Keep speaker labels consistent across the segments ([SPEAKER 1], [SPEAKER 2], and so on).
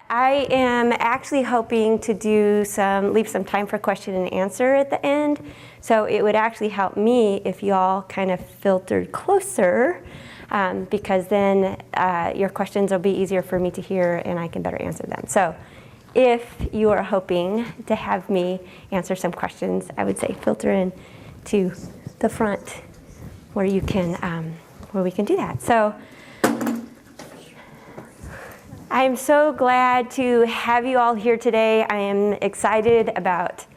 [SPEAKER 1] I am actually hoping to leave some time for question and answer at the end. So it would actually help me if you all kind of filtered closer, because then your questions will be easier for me to hear and I can better answer them. So if you are hoping to have me answer some questions, I would say filter in to the front where you can, where we can do that. So I'm so glad to have you all here today. I am excited about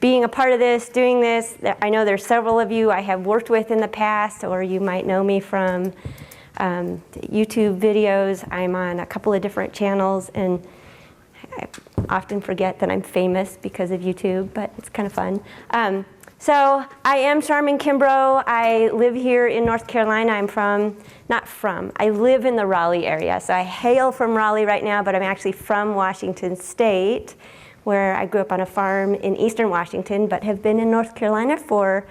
[SPEAKER 1] being a part of this, doing this. I know there's several of you I have worked with in the past, or you might know me from YouTube videos. I'm on a couple of different channels, and I often forget that I'm famous because of YouTube, but it's kind of fun. So I am Sharmen Kimbrough. I live here in North Carolina. I live in the Raleigh area. So I hail from Raleigh right now, but I'm actually from Washington State, where I grew up on a farm in eastern Washington, but have been in North Carolina for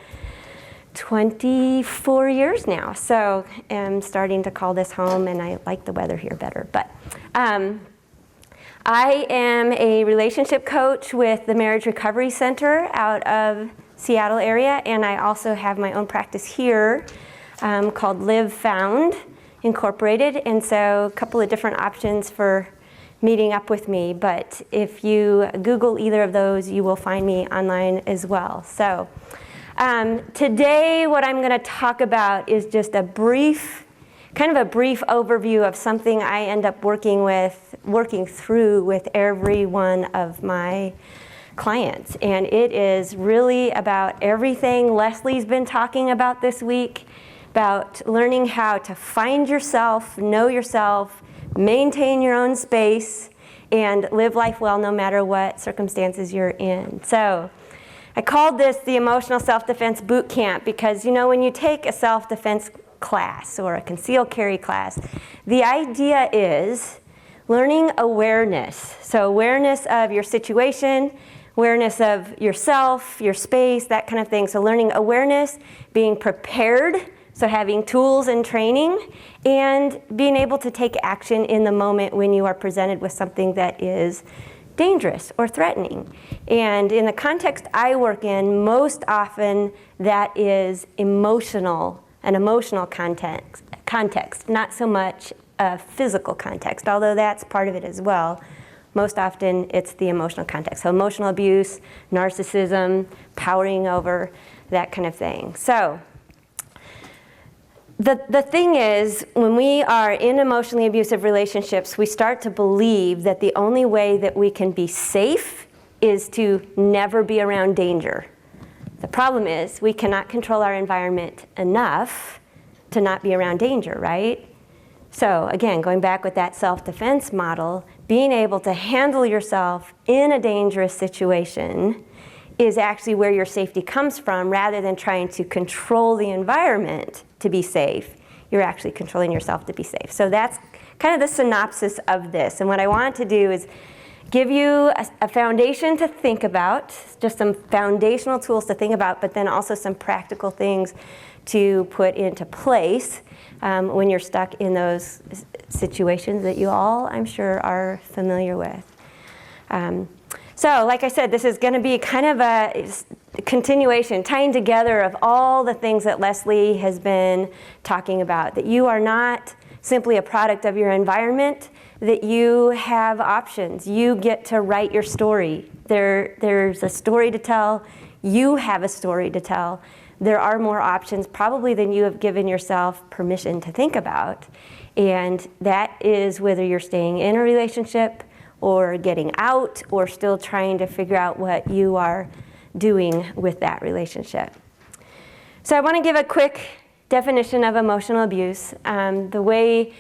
[SPEAKER 1] 24 years now. So I'm starting to call this home, and I like the weather here better. But I am a relationship coach with the Marriage Recovery Center out of Seattle area, and I also have my own practice here called Live Found Incorporated, and so a couple of different options for meeting up with me, but if you Google either of those, you will find me online as well. So today what I'm going to talk about is just a brief overview of something I end up working through with every one of my clients. And it is really about everything Leslie's been talking about this week, about learning how to find yourself, know yourself, maintain your own space, and live life well no matter what circumstances you're in. So I called this the Emotional Self-Defense Bootcamp because, you know, when you take a self-defense class or a concealed carry class, the idea is learning awareness. So awareness of your situation, awareness of yourself, your space, that kind of thing. So learning awareness, being prepared, so having tools and training, and being able to take action in the moment when you are presented with something that is dangerous or threatening. And in the context I work in, most often that is an emotional context, not so much a physical context, although that's part of it as well. Most often it's the emotional context. So emotional abuse, narcissism, powering over, that kind of thing. So the thing is, when we are in emotionally abusive relationships, we start to believe that the only way that we can be safe is to never be around danger. The problem is we cannot control our environment enough to not be around danger, right? So again, going back with that self-defense model, being able to handle yourself in a dangerous situation is actually where your safety comes from, rather than trying to control the environment to be safe. You're actually controlling yourself to be safe. So that's kind of the synopsis of this. And what I want to do is give you a foundation to think about, just some foundational tools to think about, but then also some practical things to put into place when you're stuck in those situations that you all, I'm sure, are familiar with. So like I said, this is going to be kind of a continuation, tying together of all the things that Leslie has been talking about, that you are not simply a product of your environment, that you have options. You get to write your story. There's a story to tell. You have a story to tell. There are more options probably than you have given yourself permission to think about. And that is whether you're staying in a relationship or getting out, or still trying to figure out what you are doing with that relationship. So I want to give a quick definition of emotional abuse. The way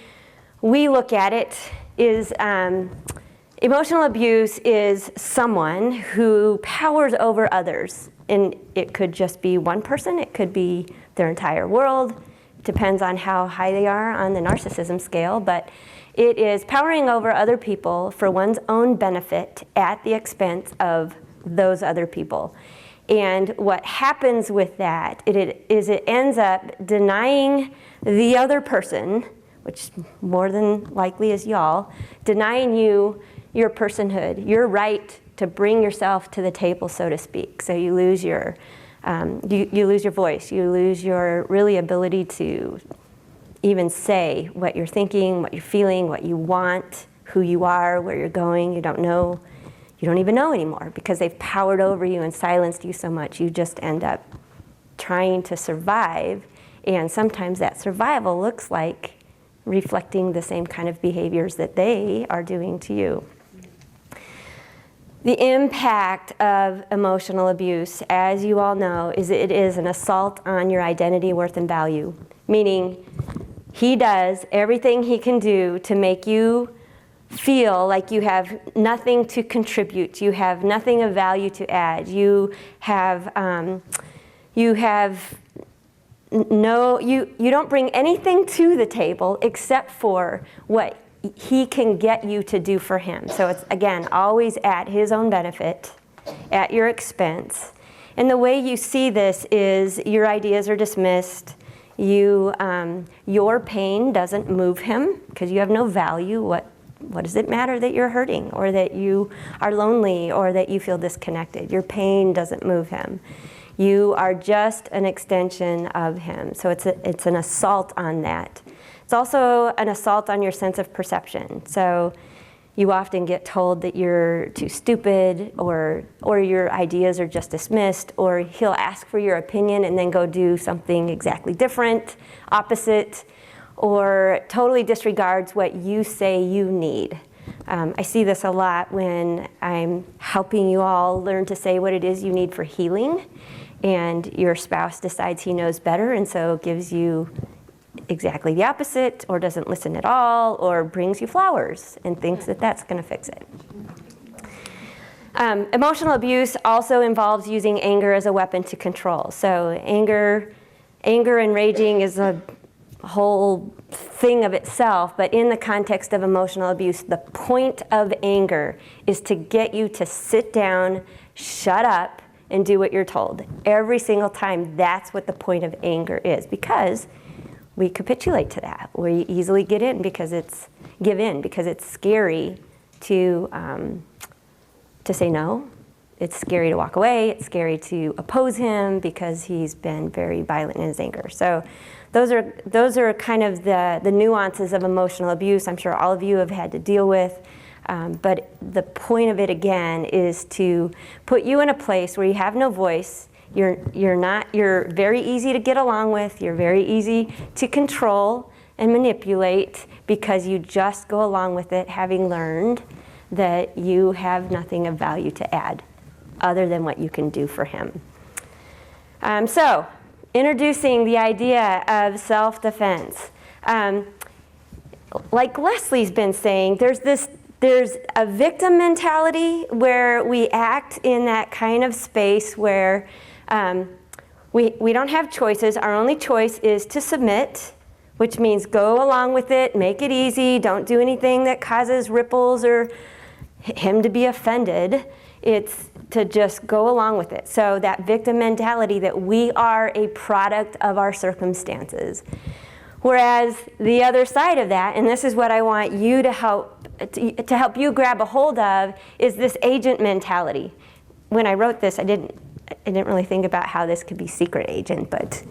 [SPEAKER 1] we look at it is emotional abuse is someone who powers over others. And it could just be one person, it could be their entire world. It depends on how high they are on the narcissism scale, but it is powering over other people for one's own benefit at the expense of those other people. And what happens with that is it ends up denying the other person, which more than likely is y'all, denying you your personhood, your right to bring yourself to the table, so to speak. So you lose your, you lose your voice, you lose your really ability to even say what you're thinking, what you're feeling, what you want, who you are, where you're going. You don't know, you don't even know anymore because they've powered over you and silenced you so much. You just end up trying to survive, and sometimes that survival looks like reflecting the same kind of behaviors that they are doing to you. The impact of emotional abuse, as you all know, is it is an assault on your identity, worth, and value. Meaning, he does everything he can do to make you feel like you have nothing to contribute, you have nothing of value to add, you don't bring anything to the table except for what he can get you to do for him. So it's, again, always at his own benefit, at your expense. And the way you see this is your ideas are dismissed. Your pain doesn't move him because you have no value. What does it matter that you're hurting or that you are lonely or that you feel disconnected? Your pain doesn't move him. You are just an extension of him. So it's an assault on that. It's also an assault on your sense of perception. So you often get told that you're too stupid or your ideas are just dismissed, or he'll ask for your opinion and then go do something exactly different, opposite, or totally disregards what you say you need. I see this a lot when I'm helping you all learn to say what it is you need for healing, and your spouse decides he knows better and so gives you exactly the opposite, or doesn't listen at all, or brings you flowers and thinks that that's going to fix it. Emotional abuse also involves using anger as a weapon to control. So anger and raging is a whole thing of itself, but in the context of emotional abuse, the point of anger is to get you to sit down, shut up, and do what you're told. Every single time, that's what the point of anger is, because we capitulate to that. We easily give in because it's scary to say no. It's scary to walk away. It's scary to oppose him because he's been very violent in his anger. So those are kind of the nuances of emotional abuse I'm sure all of you have had to deal with. But the point of it, again, is to put you in a place where you have no voice. You're very easy to get along with. You're very easy to control and manipulate because you just go along with it, having learned that you have nothing of value to add other than what you can do for him. So, introducing the idea of self-defense. Like Leslie's been saying, there's a victim mentality where we act in that kind of space where we don't have choices. Our only choice is to submit, which means go along with it, make it easy, don't do anything that causes ripples or him to be offended. It's to just go along with it. So that victim mentality that we are a product of our circumstances. Whereas the other side of that, and this is what I want you to help you grab a hold of, is this agent mentality. When I wrote this, I didn't really think about how this could be secret agent, but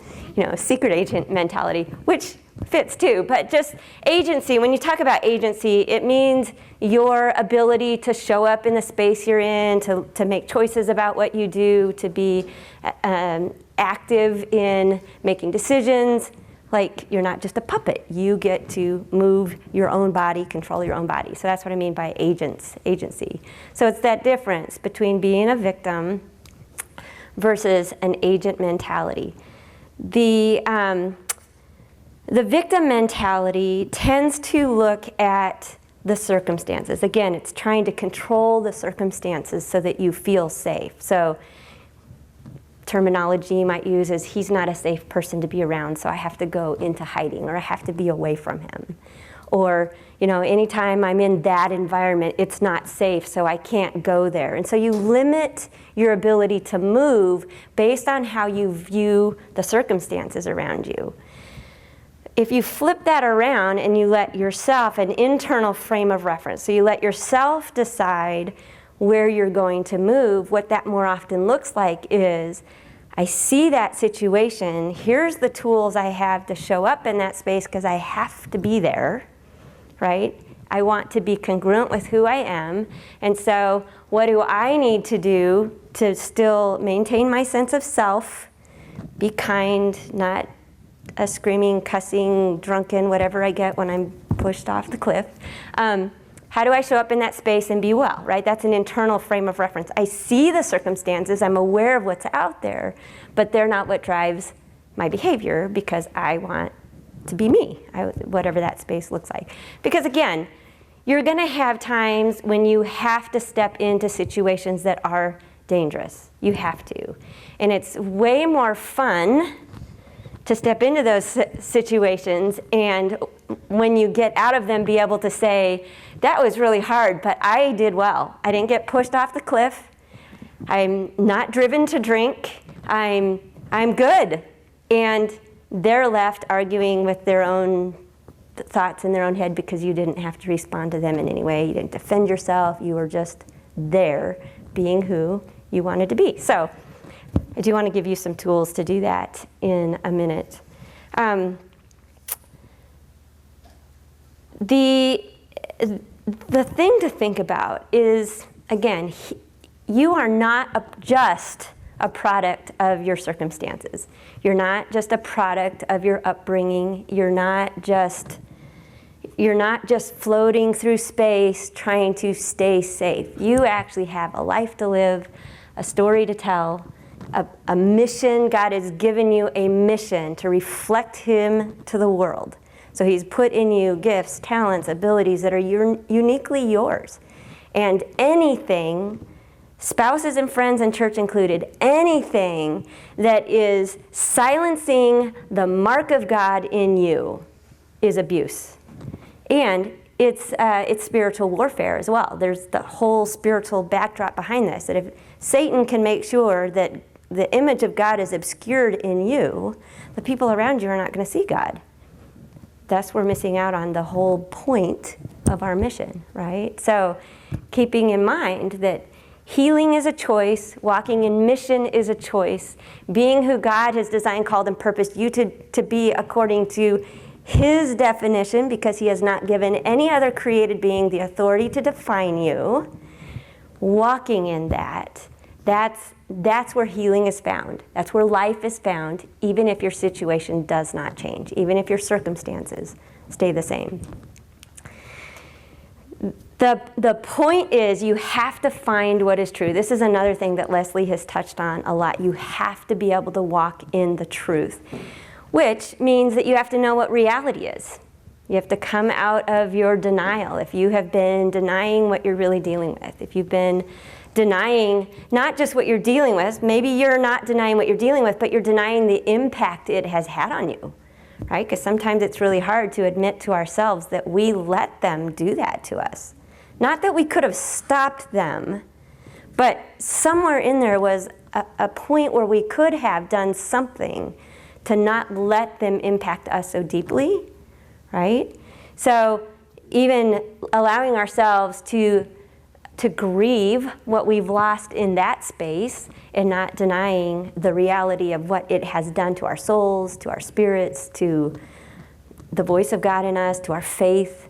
[SPEAKER 1] secret agent mentality, which fits too. But just agency, when you talk about agency, it means your ability to show up in the space you're in, to make choices about what you do, to be active in making decisions. Like, you're not just a puppet. You get to move your own body, control your own body. So that's what I mean by agency. So it's that difference between being a victim versus an agent mentality. The victim mentality tends to look at the circumstances. Again, it's trying to control the circumstances so that you feel safe. So terminology you might use is, he's not a safe person to be around, so I have to go into hiding, or I have to be away from him. Or, anytime I'm in that environment, it's not safe, so I can't go there. And so you limit your ability to move based on how you view the circumstances around you. if you flip that around and you let yourself, an internal frame of reference, so you let yourself decide where you're going to move, what that more often looks like is, I see that situation, here's the tools I have to show up in that space because I have to be there, right? I want to be congruent with who I am, and so what do I need to do to still maintain my sense of self, be kind, not a screaming, cussing, drunken, whatever I get when I'm pushed off the cliff. How do I show up in that space and be well, right? That's an internal frame of reference. I see the circumstances, I'm aware of what's out there, but they're not what drives my behavior because I want to be me, whatever that space looks like. Because again, you're gonna have times when you have to step into situations that are dangerous. You have to. And it's way more fun to step into those situations, and when you get out of them, be able to say, that was really hard, but I did well. I didn't get pushed off the cliff. I'm not driven to drink. I'm good. And they're left arguing with their own thoughts in their own head because you didn't have to respond to them in any way. You didn't defend yourself. You were just there being who you wanted to be. So I do want to give you some tools to do that in a minute. The thing to think about is, again, you are not just a product of your circumstances. You're not just a product of your upbringing. You're not just floating through space trying to stay safe. You actually have a life to live, a story to tell, a mission. God has given you a mission to reflect Him to the world. So He's put in you gifts, talents, abilities that are uniquely yours. And anything, spouses and friends and church included, anything that is silencing the mark of God in you is abuse. And it's spiritual warfare as well. There's the whole spiritual backdrop behind this, that if Satan can make sure that the image of God is obscured in you, the people around you are not going to see God. Thus, we're missing out on the whole point of our mission, right? So keeping in mind that healing is a choice, walking in mission is a choice, being who God has designed, called, and purposed you to be according to His definition, because He has not given any other created being the authority to define you. Walking in that, that's where healing is found. That's where life is found, even if your situation does not change, even if your circumstances stay the same. The point is, you have to find what is true. This is another thing that Leslie has touched on a lot. You have to be able to walk in the truth, which means that you have to know what reality is. You have to come out of your denial. If you have been denying what you're really dealing with, if you've been denying not just what you're dealing with, maybe you're not denying what you're dealing with, but you're denying the impact it has had on you, right? Because sometimes it's really hard to admit to ourselves that we let them do that to us. Not that we could have stopped them, but somewhere in there was a point where we could have done something to not let them impact us so deeply, right? So even allowing ourselves to grieve what we've lost in that space and not denying the reality of what it has done to our souls, to our spirits, to the voice of God in us, to our faith.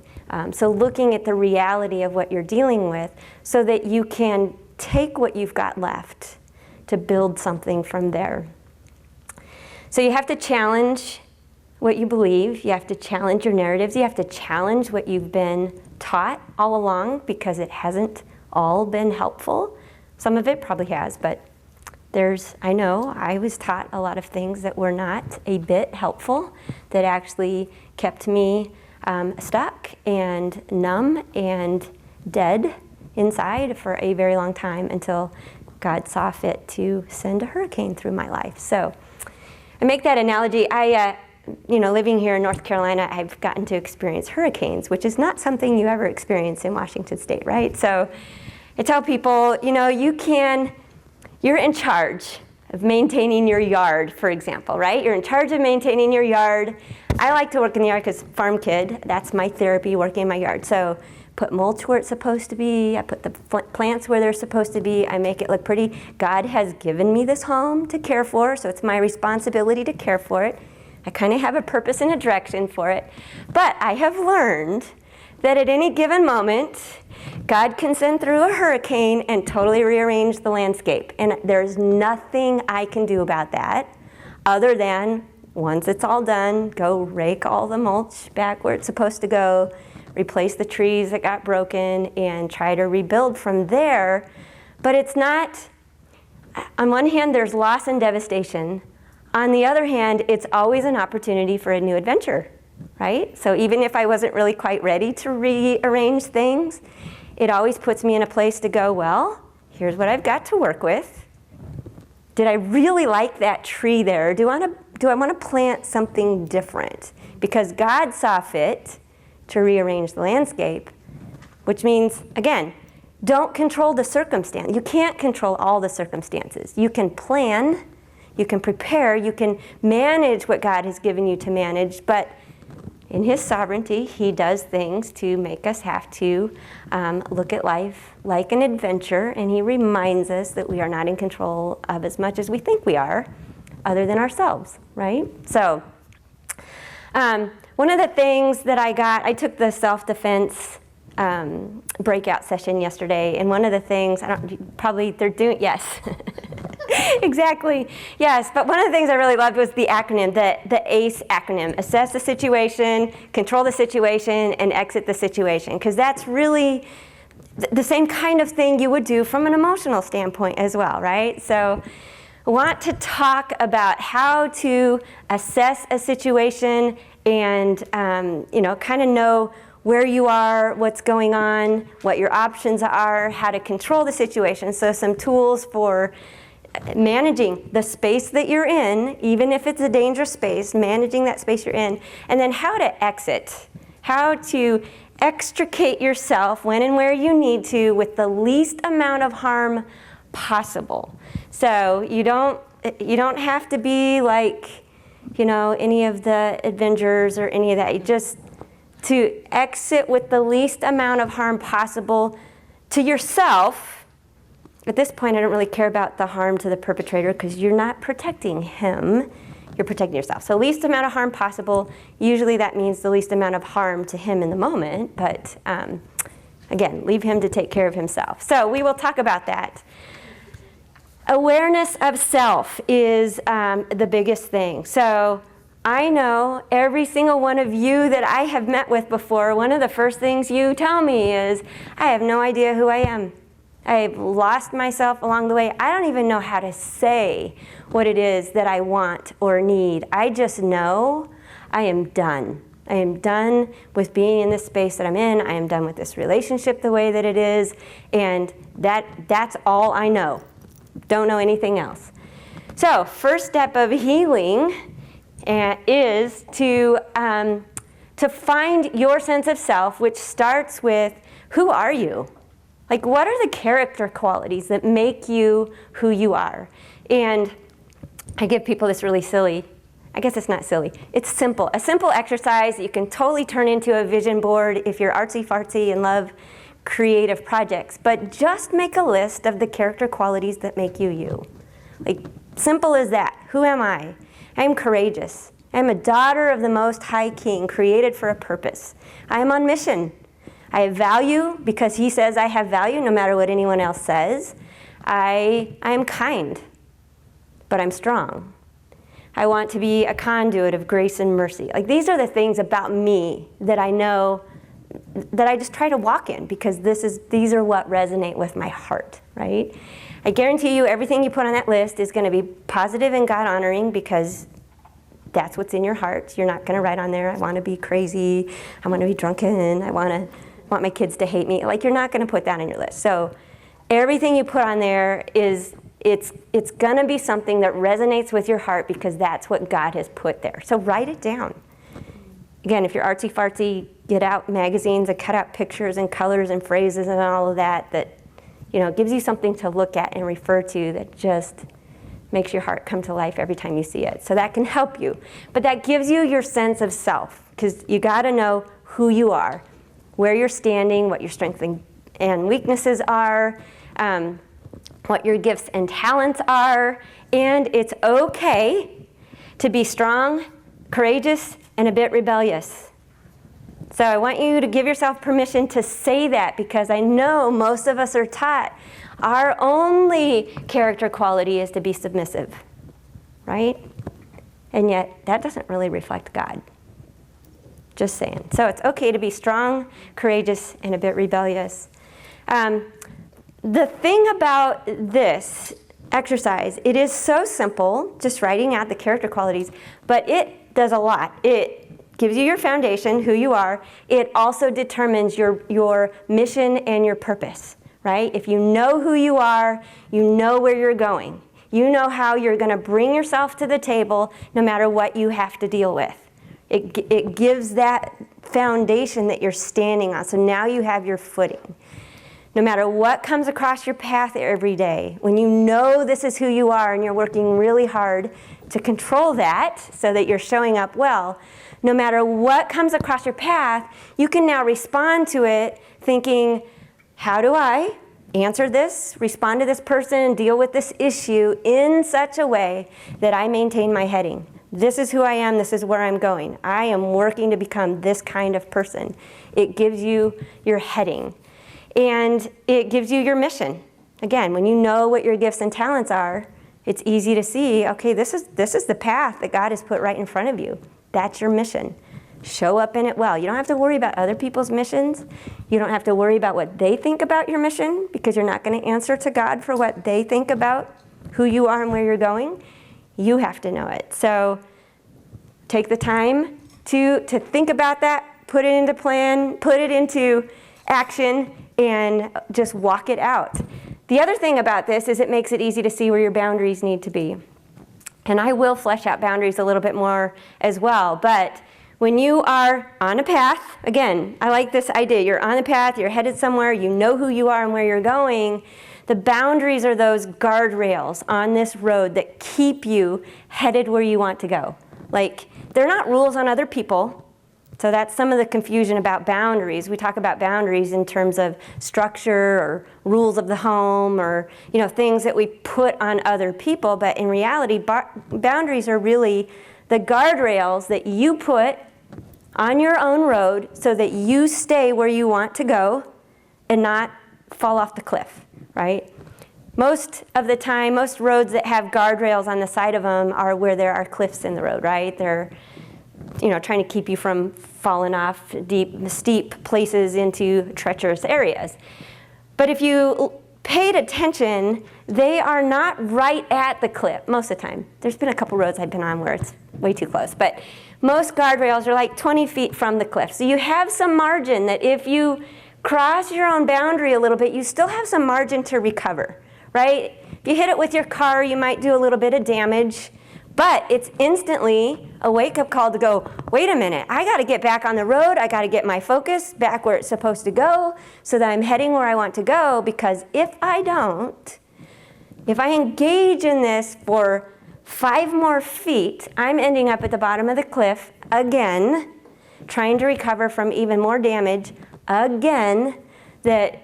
[SPEAKER 1] So looking at the reality of what you're dealing with so that you can take what you've got left to build something from there. So you have to challenge what you believe. You have to challenge your narratives. You have to challenge what you've been taught all along, because it hasn't all been helpful. Some of it probably has, but I know I was taught a lot of things that were not a bit helpful, that actually kept me stuck and numb and dead inside for a very long time, until God saw fit to send a hurricane through my life. So I make that analogy. Living here in North Carolina, I've gotten to experience hurricanes, which is not something you ever experience in Washington State, right? So I tell people, you're in charge of maintaining your yard, for example, right? You're in charge of maintaining your yard. I like to work in the yard because farm kid, that's my therapy, working in my yard. So put mulch where it's supposed to be, I put the plants where they're supposed to be, I make it look pretty. God has given me this home to care for, so it's my responsibility to care for it. I kind of have a purpose and a direction for it. But I have learned that at any given moment, God can send through a hurricane and totally rearrange the landscape. And there's nothing I can do about that other than, once it's all done, go rake all the mulch back where it's supposed to go, replace the trees that got broken, and try to rebuild from there. But it's not, on one hand, there's loss and devastation. On the other hand, it's always an opportunity for a new adventure, right? So even if I wasn't really quite ready to rearrange things, it always puts me in a place to go, well, here's what I've got to work with. Did I really like that tree there? Do I want to plant something different? Because God saw fit to rearrange the landscape, which means, again, don't control the circumstance. You can't control all the circumstances. You can plan, you can prepare, you can manage what God has given you to manage, but in His sovereignty, He does things to make us have to look at life like an adventure, and He reminds us that we are not in control of as much as we think we are, other than ourselves, right? So, one of the things that I took the self-defense breakout session yesterday, and one of the things, they're doing, yes. Exactly, yes. But one of the things I really loved was the acronym, the ACE acronym: assess the situation, control the situation, and exit the situation. Because that's really the same kind of thing you would do from an emotional standpoint as well, right? So I want to talk about how to assess a situation and kind of know where you are, what's going on, what your options are, how to control the situation. So some tools for managing the space that you're in, even if it's a dangerous space, managing that space you're in, and then how to exit, how to extricate yourself when and where you need to with the least amount of harm possible. So you don't have to be like, any of the Avengers or any of that. You just to exit with the least amount of harm possible to yourself. At this point, I don't really care about the harm to the perpetrator because you're not protecting him, you're protecting yourself. So least amount of harm possible, usually that means the least amount of harm to him in the moment, but again, leave him to take care of himself. So we will talk about that. Awareness of self is the biggest thing. So I know every single one of you that I have met with before, one of the first things you tell me is, I have no idea who I am. I've lost myself along the way. I don't even know how to say what it is that I want or need. I just know I am done. I am done with being in this space that I'm in. I am done with this relationship the way that it is. And that's all I know. Don't know anything else. So first step of healing is to find your sense of self, which starts with, who are you? Like, what are the character qualities that make you who you are? And I give people this really silly, I guess it's not silly, it's simple. A simple exercise that you can totally turn into a vision board if you're artsy-fartsy and love creative projects. But just make a list of the character qualities that make you you. Like, simple as that. Who am I? I am courageous. I am a daughter of the Most High King, created for a purpose. I am on mission. I have value because He says I have value no matter what anyone else says. I am kind, but I'm strong. I want to be a conduit of grace and mercy. Like, these are the things about me that I know that I just try to walk in because these are what resonate with my heart, right? I guarantee you everything you put on that list is going to be positive and God-honoring because that's what's in your heart. You're not going to write on there, I want to be crazy, I want to be drunken, I want my kids to hate me. Like, you're not going to put that on your list. So everything you put on there it's going to be something that resonates with your heart because that's what God has put there. So write it down. Again, if you're artsy-fartsy, get out magazines and cut out pictures and colors and phrases and all of that gives you something to look at and refer to that just makes your heart come to life every time you see it. So that can help you. But that gives you your sense of self, because you got to know who you are, where you're standing, what your strengths and weaknesses are, what your gifts and talents are, and it's okay to be strong, courageous, and a bit rebellious. So I want you to give yourself permission to say that, because I know most of us are taught our only character quality is to be submissive, right? And yet that doesn't really reflect God. Just saying. So it's okay to be strong, courageous, and a bit rebellious. The thing about this exercise, it is so simple, just writing out the character qualities, but it does a lot. It gives you your foundation, who you are. It also determines your mission and your purpose, right? If you know who you are, you know where you're going. You know how you're going to bring yourself to the table no matter what you have to deal with. It gives that foundation that you're standing on. So now you have your footing. No matter what comes across your path every day, when you know this is who you are and you're working really hard to control that so that you're showing up well, no matter what comes across your path, you can now respond to it thinking, how do I answer this, respond to this person, deal with this issue in such a way that I maintain my heading? This is who I am, this is where I'm going. I am working to become this kind of person. It gives you your heading. And it gives you your mission. Again, when you know what your gifts and talents are, it's easy to see, okay, this is the path that God has put right in front of you. That's your mission. Show up in it well. You don't have to worry about other people's missions. You don't have to worry about what they think about your mission, because you're not going to answer to God for what they think about who you are and where you're going. You have to know it. So take the time to think about that, put it into plan, put it into action, and just walk it out. The other thing about this is it makes it easy to see where your boundaries need to be. And I will flesh out boundaries a little bit more as well. But when you are on a path, again, I like this idea. You're on a path, you're headed somewhere, you know who you are and where you're going. The boundaries are those guardrails on this road that keep you headed where you want to go. Like, they're not rules on other people. So that's some of the confusion about boundaries. We talk about boundaries in terms of structure or rules of the home, or things that we put on other people. But in reality, boundaries are really the guardrails that you put on your own road so that you stay where you want to go and not fall off the cliff, right? Most of the time, most roads that have guardrails on the side of them are where there are cliffs in the road, right? They're trying to keep you from falling off steep places into treacherous areas. But if you paid attention, they are not right at the cliff most of the time. There's been a couple roads I've been on where it's way too close, but most guardrails are like 20 feet from the cliff. So you have some margin that if you cross your own boundary a little bit, you still have some margin to recover, right? If you hit it with your car, you might do a little bit of damage. But it's instantly a wake-up call to go, wait a minute, I got to get back on the road. I got to get my focus back where it's supposed to go so that I'm heading where I want to go, because if I don't, if I engage in this for 5 more feet, I'm ending up at the bottom of the cliff again, trying to recover from even more damage again that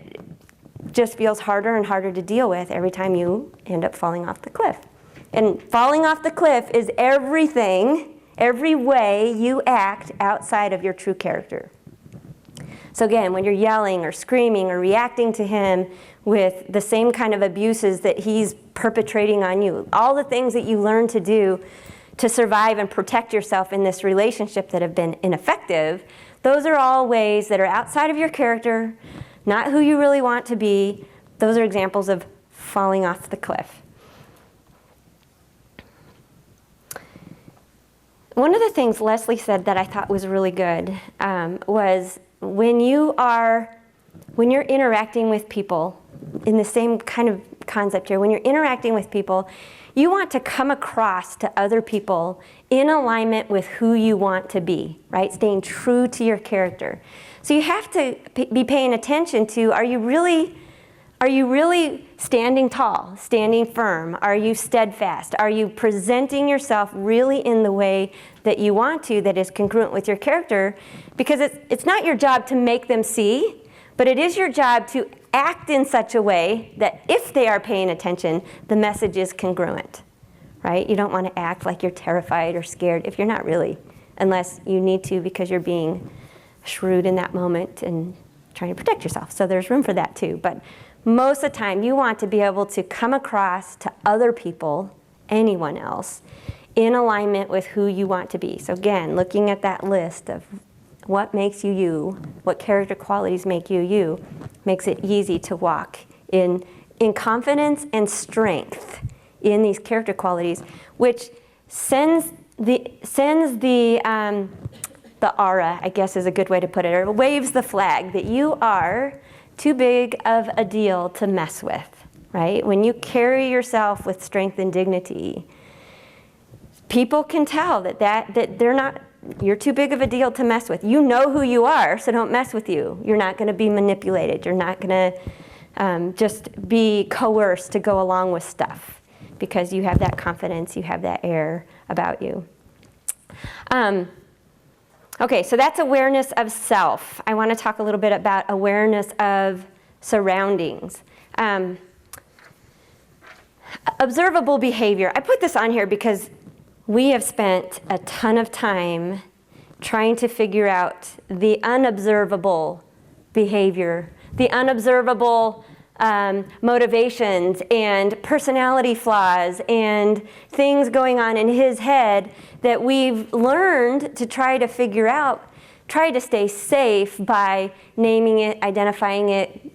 [SPEAKER 1] just feels harder and harder to deal with every time you end up falling off the cliff. And falling off the cliff is everything, every way you act outside of your true character. So again, when you're yelling or screaming or reacting to him with the same kind of abuses that he's perpetrating on you, all the things that you learn to do to survive and protect yourself in this relationship that have been ineffective, those are all ways that are outside of your character, not who you really want to be. Those are examples of falling off the cliff. One of the things Leslie said that I thought was really good was when you're interacting with people, in the same kind of concept here, when you're interacting with people, you want to come across to other people in alignment with who you want to be, right? Staying true to your character. So you have to be paying attention to, are you really Are you really standing tall, standing firm? Are you steadfast? Are you presenting yourself really in the way that you want to, that is congruent with your character? Because it's not your job to make them see, but it is your job to act in such a way that if they are paying attention, the message is congruent, right? You don't want to act like you're terrified or scared if you're not really, unless you need to because you're being shrewd in that moment and trying to protect yourself. So there's room for that too. But most of the time, you want to be able to come across to other people, anyone else, in alignment with who you want to be. So again, looking at that list of what makes you you, what character qualities make you you, makes it easy to walk in confidence and strength in these character qualities, which sends the aura, I guess is a good way to put it, or waves the flag that you are too big of a deal to mess with, right? When you carry yourself with strength and dignity, people can tell that they're not, you're too big of a deal to mess with. You know who you are, so don't mess with you. You're not going to be manipulated. You're not going to just be coerced to go along with stuff because you have that confidence, you have that air about you. Okay, so that's awareness of self. I want to talk a little bit about awareness of surroundings. Observable behavior. I put this on here because we have spent a ton of time trying to figure out the unobservable behavior, the unobservable motivations and personality flaws and things going on in his head that we've learned to try to figure out, try to stay safe by naming it, identifying it,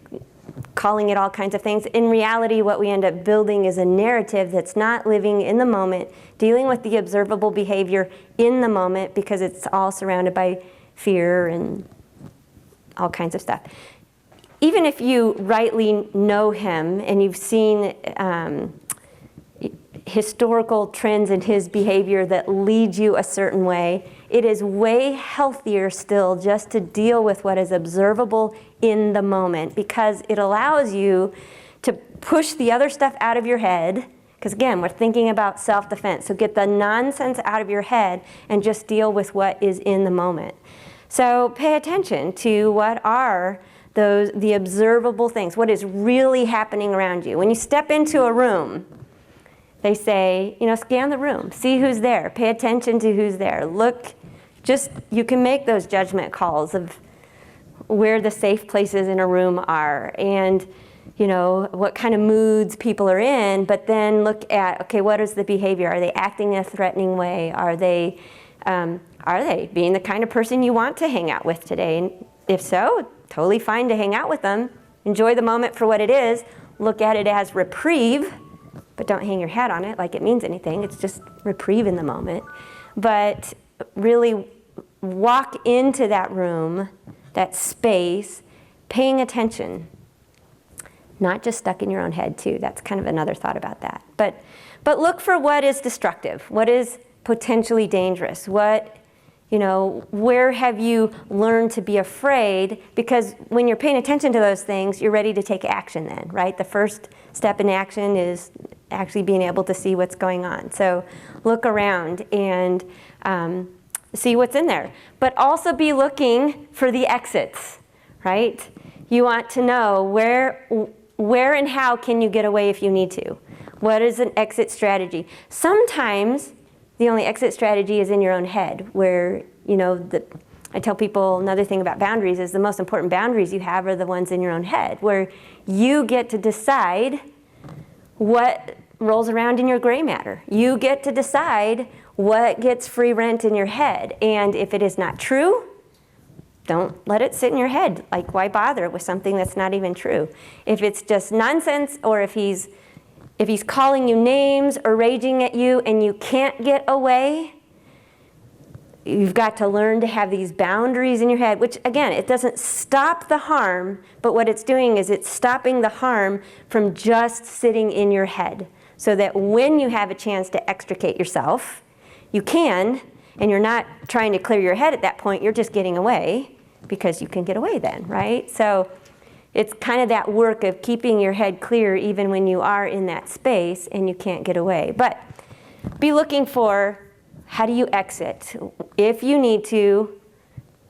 [SPEAKER 1] calling it all kinds of things. In reality, what we end up building is a narrative that's not living in the moment, dealing with the observable behavior in the moment because it's all surrounded by fear and all kinds of stuff. Even if you rightly know him and you've seen historical trends in his behavior that lead you a certain way, it is way healthier still just to deal with what is observable in the moment because it allows you to push the other stuff out of your head. Because again, we're thinking about self-defense. So get the nonsense out of your head and just deal with what is in the moment. So pay attention to what are the observable things, what is really happening around you. When you step into a room, they say, scan the room, see who's there, pay attention to who's there. Look, you can make those judgment calls of where the safe places in a room are and, what kind of moods people are in, but then look at, okay, what is the behavior? Are they acting in a threatening way? Are they being the kind of person you want to hang out with today? And if so, totally fine to hang out with them. Enjoy the moment for what it is. Look at it as reprieve, but don't hang your hat on it like it means anything. It's just reprieve in the moment. But really walk into that room, that space, paying attention. Not just stuck in your own head too. That's kind of another thought about that. But look for what is destructive, what is potentially dangerous, where have you learned to be afraid? Because when you're paying attention to those things, you're ready to take action then, right? The first step in action is actually being able to see what's going on. So look around and see what's in there. But also be looking for the exits, right? You want to know where and how can you get away if you need to. What is an exit strategy? Sometimes the only exit strategy is in your own head where, I tell people another thing about boundaries is the most important boundaries you have are the ones in your own head where you get to decide what rolls around in your gray matter. You get to decide what gets free rent in your head. And if it is not true, don't let it sit in your head. Like, why bother with something that's not even true? If it's just nonsense or if he's calling you names or raging at you and you can't get away, you've got to learn to have these boundaries in your head, which again, it doesn't stop the harm, but what it's doing is it's stopping the harm from just sitting in your head so that when you have a chance to extricate yourself, you can, and you're not trying to clear your head at that point, you're just getting away because you can get away then, right? So It's kind of that work of keeping your head clear even when you are in that space and you can't get away. But be looking for, how do you exit? If you need to,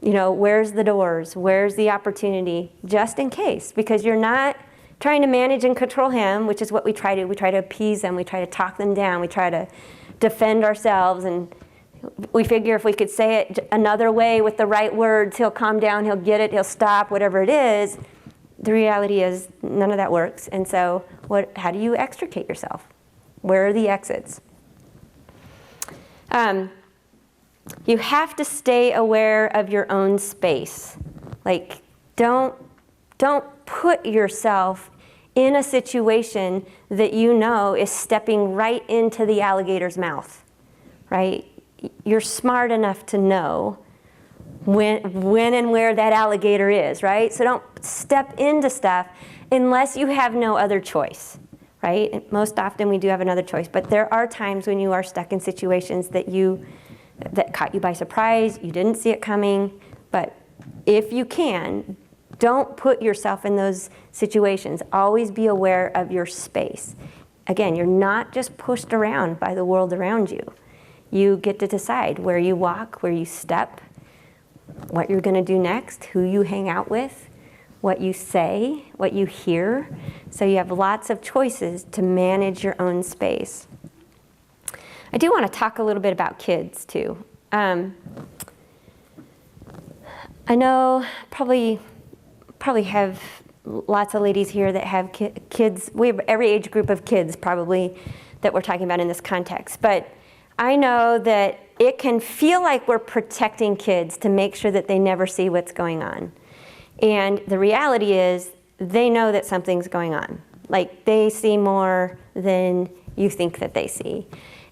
[SPEAKER 1] where's the doors? Where's the opportunity? Just in case, because you're not trying to manage and control him, which is what we try to. We try to appease them. We try to talk them down. We try to defend ourselves. And we figure if we could say it another way with the right words, he'll calm down, he'll get it, he'll stop, whatever it is. The reality is none of that works. And so how do you extricate yourself? Where are the exits? You have to stay aware of your own space. Like, don't put yourself in a situation that you know is stepping right into the alligator's mouth, right? You're smart enough to know when and where that alligator is, right? So don't step into stuff unless you have no other choice, right? And most often we do have another choice, but there are times when you are stuck in situations that caught you by surprise, you didn't see it coming, but if you can, don't put yourself in those situations. Always be aware of your space. Again, you're not just pushed around by the world around you. You get to decide where you walk, where you step, what you're going to do next, who you hang out with, what you say, what you hear. So you have lots of choices to manage your own space. I do want to talk a little bit about kids too. I know probably have lots of ladies here that have kids. We have every age group of kids probably that we're talking about in this context. But I know that it can feel like we're protecting kids to make sure that they never see what's going on. And the reality is they know that something's going on. Like, they see more than you think that they see.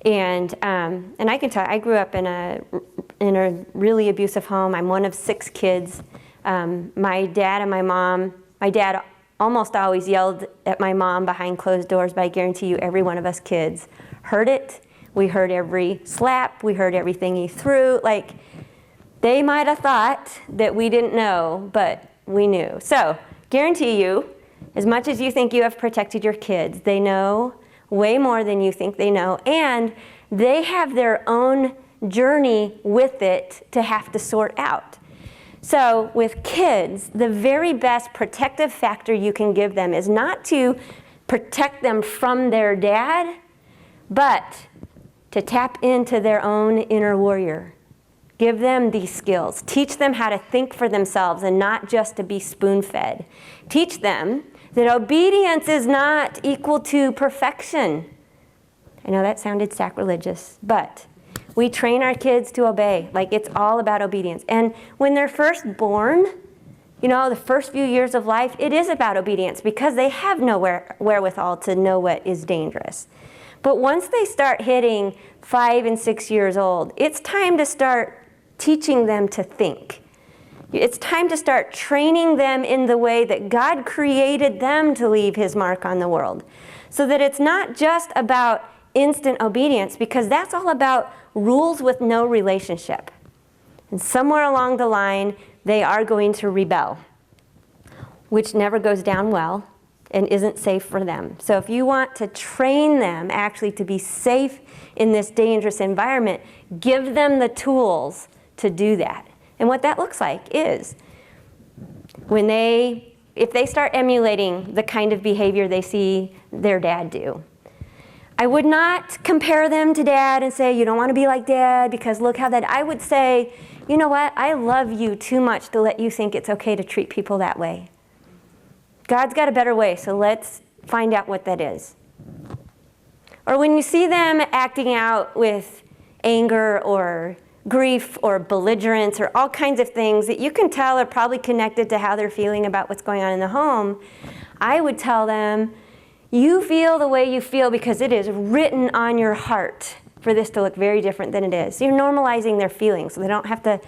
[SPEAKER 1] And I can tell, I grew up in a really abusive home. I'm one of 6 kids. My dad and my dad almost always yelled at my mom behind closed doors, but I guarantee you every one of us kids heard it. We heard every slap, we heard everything he threw. Like, they might have thought that we didn't know, but we knew. So, guarantee you, as much as you think you have protected your kids, they know way more than you think they know, and they have their own journey with it to have to sort out. So with kids, the very best protective factor you can give them is not to protect them from their dad, but to tap into their own inner warrior. Give them these skills. Teach them how to think for themselves and not just to be spoon-fed. Teach them that obedience is not equal to perfection. I know that sounded sacrilegious, but we train our kids to obey. Like, it's all about obedience. And when they're first born, the first few years of life, it is about obedience because they have no wherewithal to know what is dangerous. But once they start hitting 5 and 6 years old, it's time to start teaching them to think. It's time to start training them in the way that God created them to leave his mark on the world. So that it's not just about instant obedience, because that's all about rules with no relationship. And somewhere along the line, they are going to rebel, which never goes down well and isn't safe for them. So if you want to train them actually to be safe in this dangerous environment, give them the tools to do that. And what that looks like is if they start emulating the kind of behavior they see their dad do. I would not compare them to dad and say, you don't want to be like dad because look how that. I would say, you know what? I love you too much to let you think it's okay to treat people that way. God's got a better way, so let's find out what that is. Or when you see them acting out with anger or grief or belligerence or all kinds of things that you can tell are probably connected to how they're feeling about what's going on in the home, I would tell them, you feel the way you feel because it is written on your heart for this to look very different than it is. You're normalizing their feelings, so they don't have to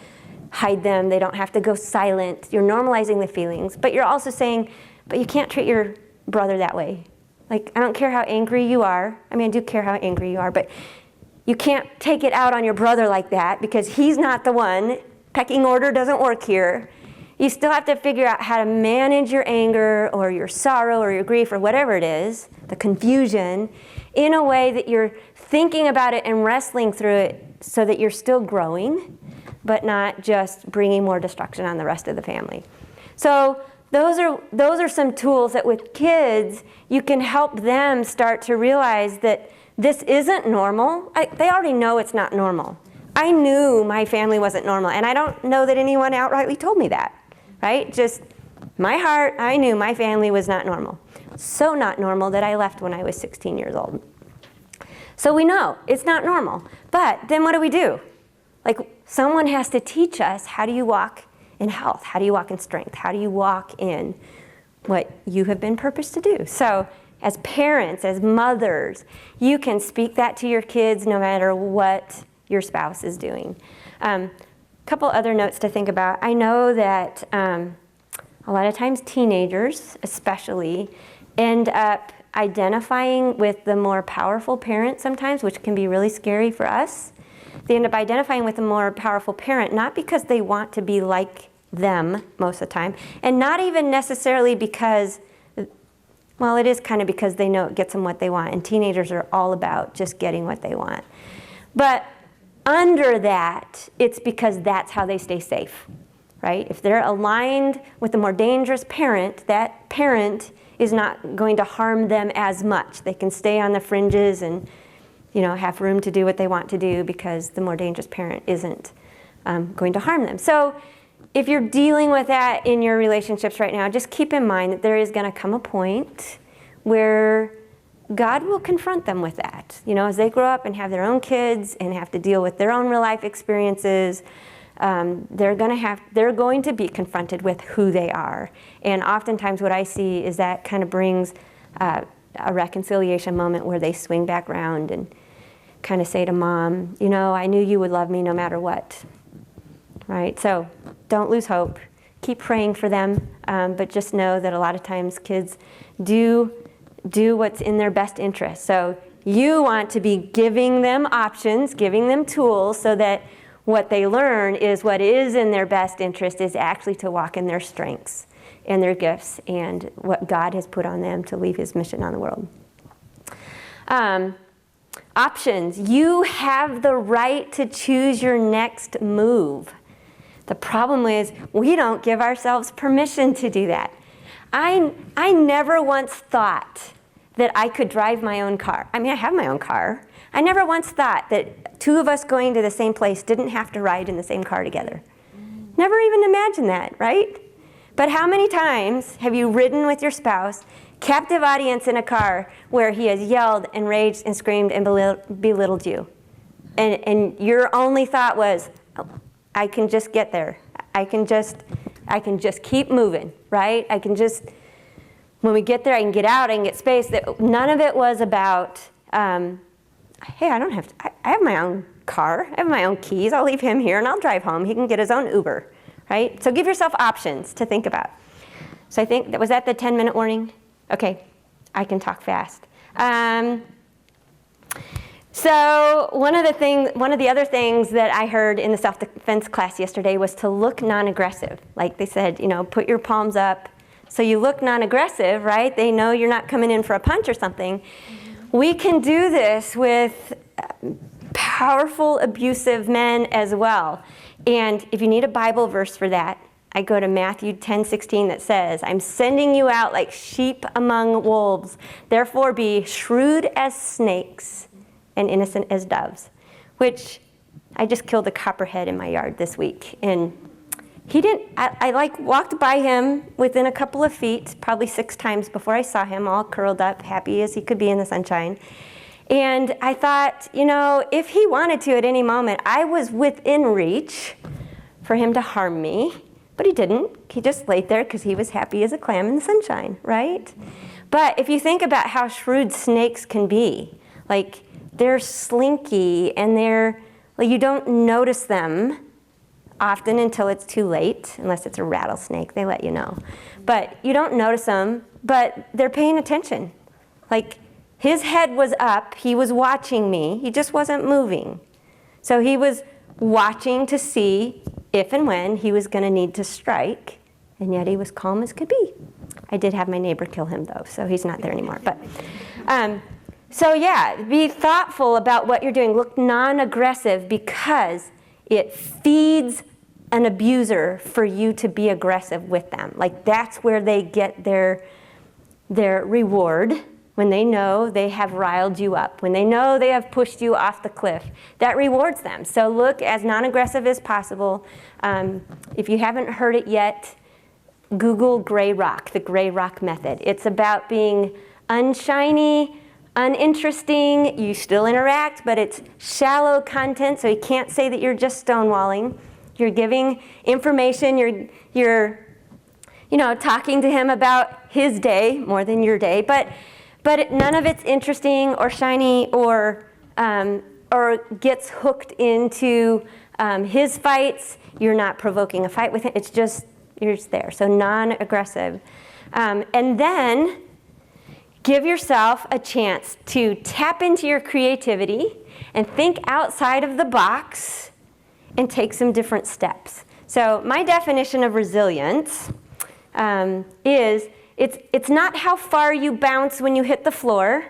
[SPEAKER 1] hide them, they don't have to go silent. You're normalizing the feelings, but you're also saying, but you can't treat your brother that way. Like, I don't care how angry you are. I mean, I do care how angry you are, but you can't take it out on your brother like that because he's not the one. Pecking order doesn't work here. You still have to figure out how to manage your anger or your sorrow or your grief or whatever it is, the confusion, in a way that you're thinking about it and wrestling through it so that you're still growing, but not just bringing more destruction on the rest of the family. So those are some tools that with kids, you can help them start to realize that this isn't normal. They already know it's not normal. I knew my family wasn't normal, and I don't know that anyone outrightly told me that, right? Just my heart, I knew my family was not normal. So not normal that I left when I was 16 years old. So we know it's not normal. But then what do? Like, someone has to teach us, how do you walk in health? How do you walk in strength? How do you walk in what you have been purposed to do? So as parents, as mothers, you can speak that to your kids no matter what your spouse is doing. A couple other notes to think about. I know that a lot of times teenagers, especially, end up identifying with the more powerful parent sometimes, which can be really scary for us. They end up identifying with a more powerful parent, not because they want to be like them most of the time, and not even necessarily because, well, it is kind of because they know it gets them what they want, and teenagers are all about just getting what they want. But under that, it's because that's how they stay safe, right? If they're aligned with a more dangerous parent, that parent is not going to harm them as much. They can stay on the fringes and, have room to do what they want to do because the more dangerous parent isn't going to harm them. So if you're dealing with that in your relationships right now, just keep in mind that there is going to come a point where God will confront them with that. As they grow up and have their own kids and have to deal with their own real life experiences, they're going to be confronted with who they are. And oftentimes what I see is that kind of brings a reconciliation moment where they swing back around and kind of say to mom, I knew you would love me no matter what, right? So don't lose hope. Keep praying for them, but just know that a lot of times kids do what's in their best interest. So you want to be giving them options, giving them tools so that what they learn is what is in their best interest is actually to walk in their strengths and their gifts and what God has put on them to leave his mission on the world. Options. You have the right to choose your next move. The problem is we don't give ourselves permission to do that. I never once thought that I could drive my own car. I mean, I have my own car. I never once thought that two of us going to the same place didn't have to ride in the same car together. Never even imagined that, right? But how many times have you ridden with your spouse, captive audience in a car, where he has yelled and raged and screamed and belittled you? And your only thought was, oh, I can just get there. I can just keep moving, right? When we get there, I can get out, I can get space. None of it was about, hey, I have my own car, I have my own keys, I'll leave him here and I'll drive home. He can get his own Uber, right? So give yourself options to think about. So I think, was that the 10-minute warning? Okay, I can talk fast. So one of the other things that I heard in the self-defense class yesterday was to look non-aggressive. Like they said, put your palms up. So you look non-aggressive, right? They know you're not coming in for a punch or something. We can do this with powerful, abusive men as well. And if you need a Bible verse for that, I go to Matthew 10:16 that says, I'm sending you out like sheep among wolves. Therefore be shrewd as snakes and innocent as doves. Which, I just killed a copperhead in my yard this week. And I walked by him within a couple of feet, probably 6 times before I saw him, all curled up, happy as he could be in the sunshine. And I thought, if he wanted to at any moment, I was within reach for him to harm me, but he didn't. He just laid there because he was happy as a clam in the sunshine, right? But if you think about how shrewd snakes can be, like they're slinky and you don't notice them often until it's too late, unless it's a rattlesnake, they let you know. But you don't notice them, but they're paying attention. Like, his head was up, he was watching me, he just wasn't moving. So he was watching to see if and when he was gonna need to strike and yet he was calm as could be. I did have my neighbor kill him though, so he's not there anymore. But so yeah, be thoughtful about what you're doing. Look non-aggressive because it feeds an abuser for you to be aggressive with them. Like that's where they get their reward, when they know they have riled you up, when they know they have pushed you off the cliff. That rewards them. So look as non-aggressive as possible. If you haven't heard it yet, Google gray rock, the gray rock method. It's about being unshiny, uninteresting. You still interact, but it's shallow content, so you can't say that you're just stonewalling. You're giving information, you're talking to him about his day more than your day, but none of it's interesting or shiny or gets hooked into his fights. You're not provoking a fight with him. It's just, you're just there. So non-aggressive. And then give yourself a chance to tap into your creativity and think outside of the box and take some different steps. So my definition of resilience is it's not how far you bounce when you hit the floor,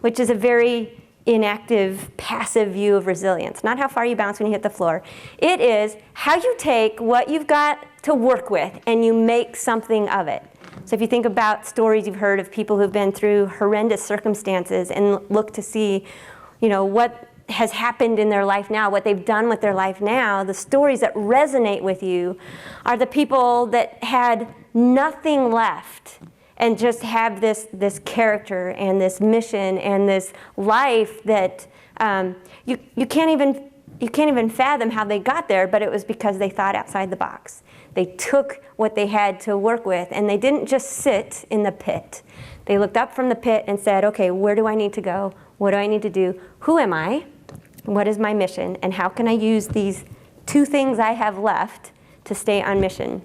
[SPEAKER 1] which is a very inactive, passive view of resilience. Not how far you bounce when you hit the floor. It is how you take what you've got to work with and you make something of it. So if you think about stories you've heard of people who've been through horrendous circumstances and look to see, what has happened in their life now, what they've done with their life now, the stories that resonate with you are the people that had nothing left and just have this character and this mission and this life that you can't even fathom how they got there, but it was because they thought outside the box. They took what they had to work with, and they didn't just sit in the pit. They looked up from the pit and said, okay, where do I need to go? What do I need to do? Who am I? What is my mission? And how can I use these two things I have left to stay on mission?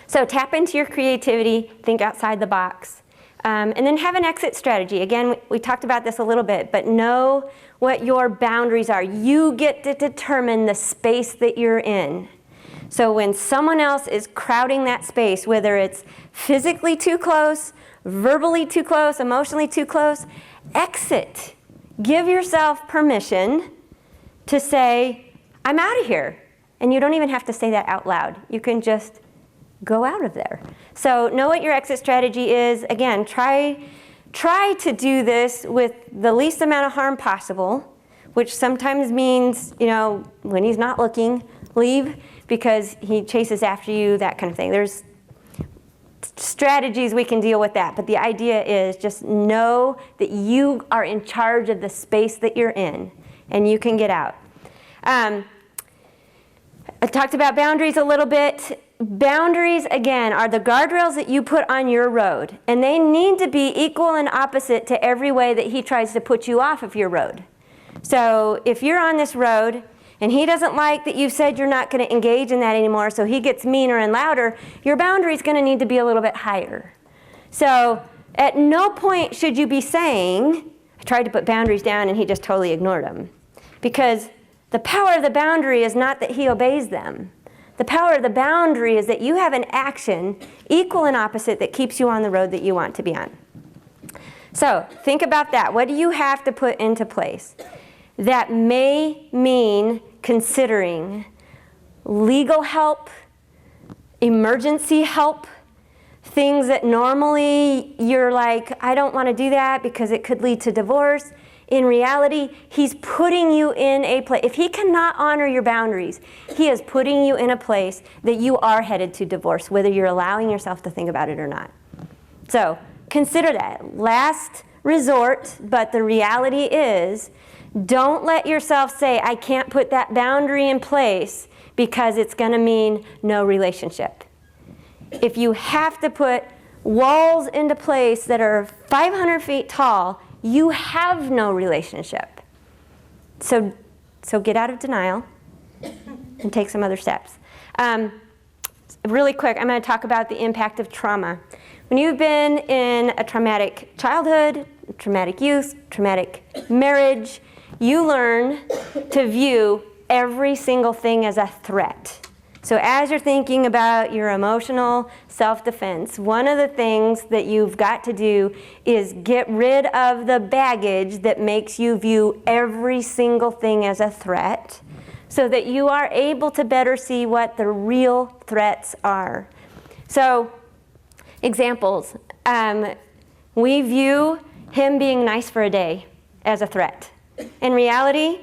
[SPEAKER 1] So tap into your creativity, think outside the box, and then have an exit strategy. Again, we talked about this a little bit, but know what your boundaries are. You get to determine the space that you're in. So when someone else is crowding that space, whether it's physically too close, verbally too close, emotionally too close, exit. Give yourself permission to say, I'm out of here. And you don't even have to say that out loud. You can just go out of there. So know what your exit strategy is. Again, try to do this with the least amount of harm possible, which sometimes means, when he's not looking, leave because he chases after you, that kind of thing. There's strategies we can deal with that, but the idea is just know that you are in charge of the space that you're in and you can get out. I talked about boundaries a little bit. Boundaries, again, are the guardrails that you put on your road, and they need to be equal and opposite to every way that he tries to put you off of your road. So if you're on this road and he doesn't like that you've said you're not going to engage in that anymore, so he gets meaner and louder, your boundary is going to need to be a little bit higher. So at no point should you be saying, I tried to put boundaries down and he just totally ignored them. Because the power of the boundary is not that he obeys them. The power of the boundary is that you have an action, equal and opposite, that keeps you on the road that you want to be on. So think about that. What do you have to put into place? That may mean considering legal help, emergency help, things that normally you're like, I don't want to do that because it could lead to divorce. In reality, he's putting you in a place. If he cannot honor your boundaries, he is putting you in a place that you are headed to divorce, whether you're allowing yourself to think about it or not. So consider that. Last resort, but the reality is, don't let yourself say, I can't put that boundary in place because it's going to mean no relationship. If you have to put walls into place that are 500 feet tall, you have no relationship. So get out of denial and take some other steps. Really quick, I'm going to talk about the impact of trauma. When you've been in a traumatic childhood, traumatic youth, traumatic marriage, you learn to view every single thing as a threat. So as you're thinking about your emotional self-defense, one of the things that you've got to do is get rid of the baggage that makes you view every single thing as a threat, so that you are able to better see what the real threats are. So, examples. We view him being nice for a day as a threat. In reality,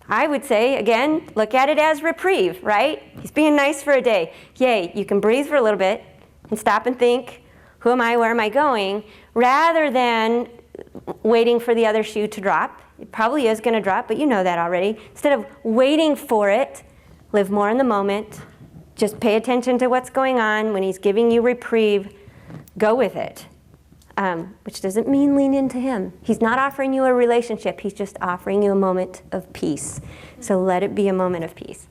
[SPEAKER 1] I would say, again, look at it as reprieve, right? He's being nice for a day. Yay, you can breathe for a little bit and stop and think, who am I, where am I going? Rather than waiting for the other shoe to drop. It probably is going to drop, but you know that already. Instead of waiting for it, live more in the moment. Just pay attention to what's going on. When he's giving you reprieve, go with it. Which doesn't mean lean into him. He's not offering you a relationship. He's just offering you a moment of peace. So let it be a moment of peace.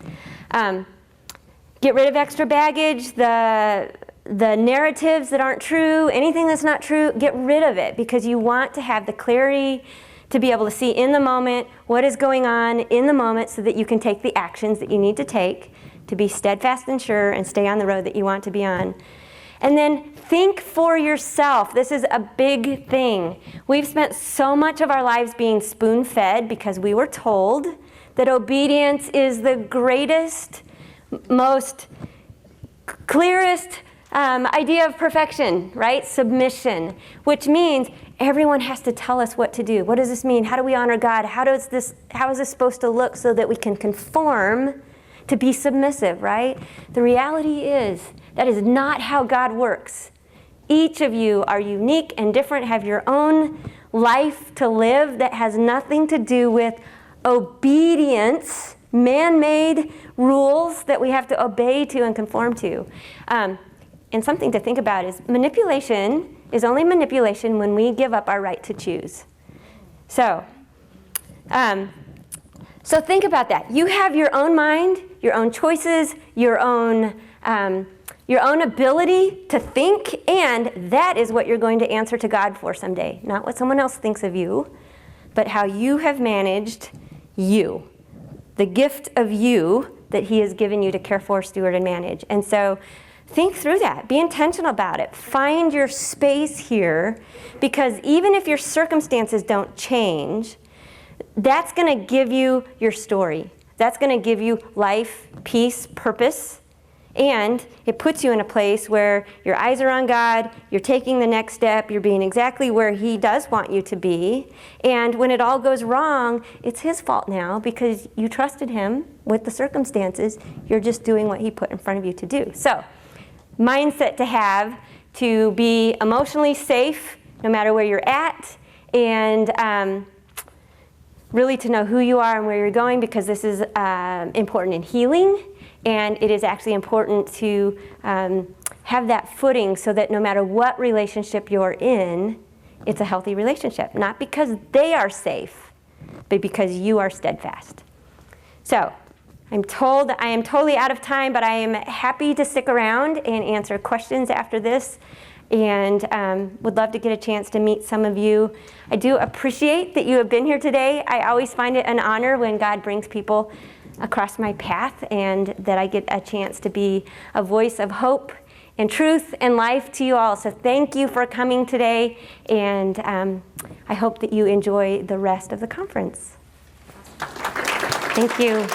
[SPEAKER 1] Get rid of extra baggage, the narratives that aren't true, anything that's not true, get rid of it, because you want to have the clarity to be able to see in the moment what is going on in the moment, so that you can take the actions that you need to take to be steadfast and sure and stay on the road that you want to be on. And then think for yourself. This is a big thing. We've spent so much of our lives being spoon-fed because we were told that obedience is the greatest, most clearest idea of perfection, right? Submission, which means everyone has to tell us what to do. What does this mean? How do we honor God? How is this supposed to look so that we can conform to be submissive, right? The reality is that is not how God works. Each of you are unique and different, have your own life to live that has nothing to do with obedience, man-made rules that we have to obey to and conform to. And something to think about is manipulation is only manipulation when we give up our right to choose. So think about that. You have your own mind, your own choices, your own ability to think, and that is what you're going to answer to God for someday. Not what someone else thinks of you, but how you have managed you. The gift of you that He has given you to care for, steward, and manage. And so think through that. Be intentional about it. Find your space here, because even if your circumstances don't change, that's going to give you your story. That's going to give you life, peace, purpose. And it puts you in a place where your eyes are on God, you're taking the next step, you're being exactly where He does want you to be. And when it all goes wrong, it's His fault now, because you trusted Him with the circumstances. You're just doing what He put in front of you to do. So, mindset to have, to be emotionally safe no matter where you're at, and really to know who you are and where you're going, because this is important in healing. And it is actually important to have that footing so that no matter what relationship you're in, it's a healthy relationship. Not because they are safe, but because you are steadfast. So I'm told I am totally out of time, but I am happy to stick around and answer questions after this, and would love to get a chance to meet some of you. I do appreciate that you have been here today. I always find it an honor when God brings people across my path, and that I get a chance to be a voice of hope and truth and life to you all. So thank you for coming today, and I hope that you enjoy the rest of the conference. Thank you.